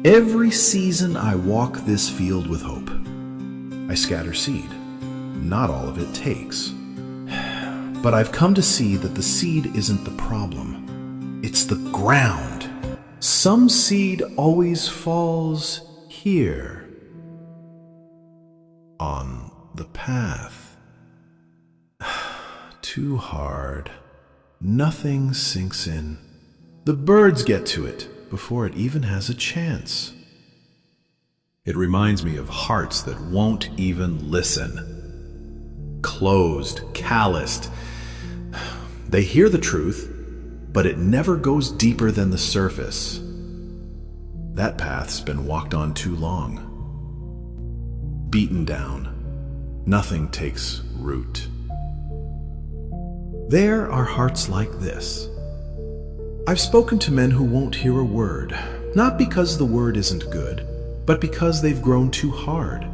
Every season I walk this field with hope. I scatter seed. Not all of it takes. But I've come to see that the seed isn't the problem. It's the ground. Some seed always falls here, on the path. Too hard. Nothing sinks in. The birds get to it before it even has a chance. It reminds me of hearts that won't even listen. Closed, calloused. They hear the truth, but it never goes deeper than the surface. That path's been walked on too long. Beaten down. Nothing takes root. There are hearts like this. I've spoken to men who won't hear a word, not because the word isn't good, but because they've grown too hard.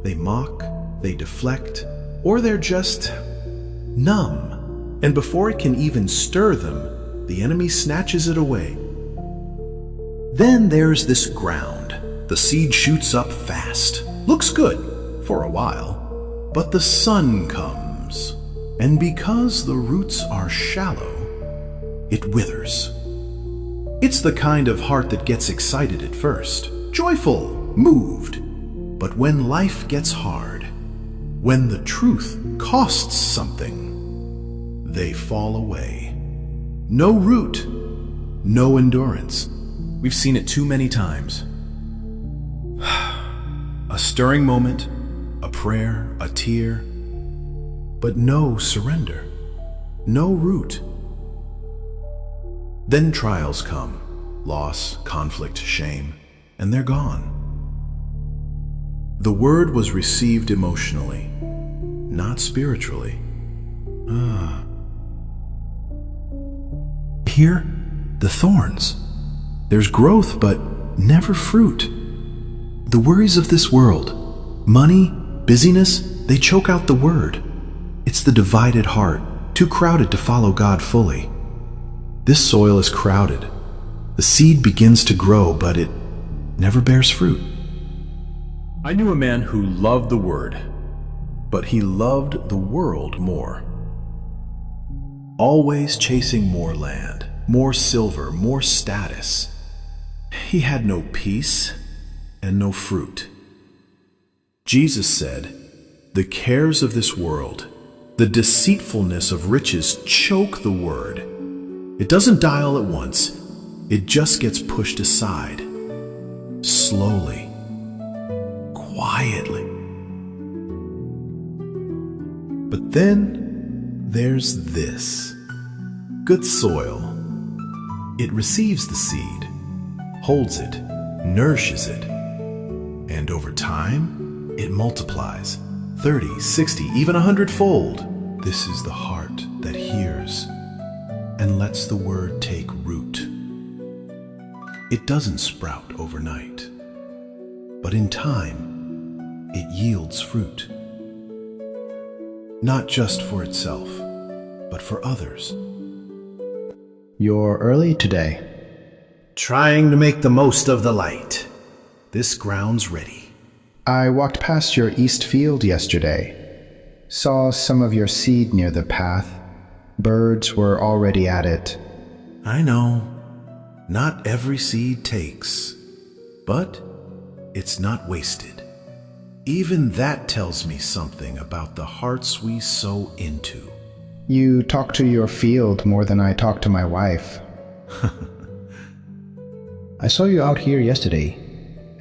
They mock, they deflect, or they're just numb. And before it can even stir them, the enemy snatches it away. Then there's this ground. The seed shoots up fast. Looks good for a while, but the sun comes. And because the roots are shallow, it withers. It's the kind of heart that gets excited at first, joyful, moved. But when life gets hard, when the truth costs something, they fall away. No root, no endurance. We've seen it too many times. A stirring moment, a prayer, a tear, but no surrender, no root. Then trials come, loss, conflict, shame, and they're gone. The word was received emotionally, not spiritually. Here, the thorns. There's growth, but never fruit. The worries of this world, money, busyness, they choke out the word. It's the divided heart, too crowded to follow God fully. This soil is crowded. The seed begins to grow, but it never bears fruit. I knew a man who loved the word, but he loved the world more. Always chasing more land, more silver, more status. He had no peace and no fruit. Jesus said, "The cares of this world, the deceitfulness of riches choke the word. It doesn't die all at once. It just gets pushed aside. Slowly. Quietly." But then there's this. Good soil. It receives the seed, holds it, nourishes it, and over time, it multiplies 30, 60, even 100-fold. This is the heart that hears and lets the word take root. It doesn't sprout overnight, but in time, it yields fruit. Not just for itself, but for others. You're early today. Trying to make the most of the light. This ground's ready. I walked past your east field yesterday. Saw some of your seed near the path. Birds were already at it. I know. Not every seed takes, but it's not wasted. Even that tells me something about the hearts we sow into. You talk to your field more than I talk to my wife. I saw you out here yesterday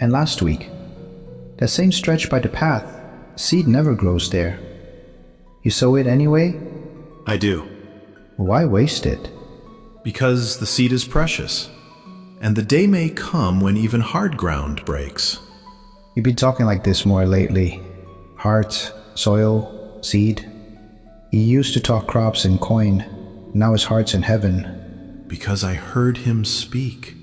and last week. That same stretch by the path, seed never grows there. You sow it anyway? I do. Why waste it? Because the seed is precious, and the day may come when even hard ground breaks. You've been talking like this more lately. Heart, soil, seed. You used to talk crops and coin. Now his heart's in heaven. Because I heard him speak.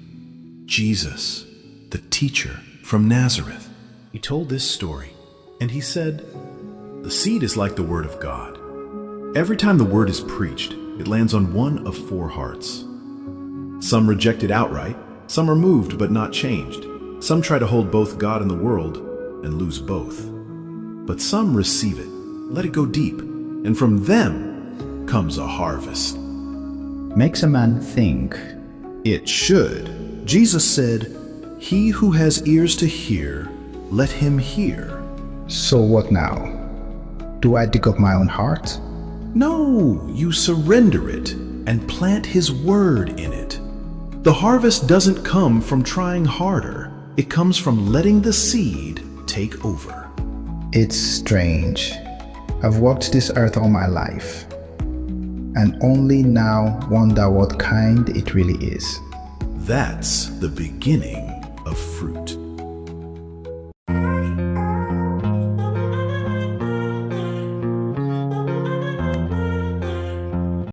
Jesus, the teacher from Nazareth. He told this story, and he said, "The seed is like the word of God. Every time the word is preached, it lands on one of 4 hearts. Some reject it outright, some are moved but not changed, Some try to hold both God and the world and lose both. But some receive it, let it go deep, and from them comes a harvest. Makes a man think. It should. Jesus said, "He who has ears to hear, let him hear." So what now? Do I dig up my own heart? No, you surrender it and plant His word in it. The harvest doesn't come from trying harder. It comes from letting the seed take over. It's strange. I've walked this earth all my life, and only now wonder what kind it really is. That's the beginning of fruit.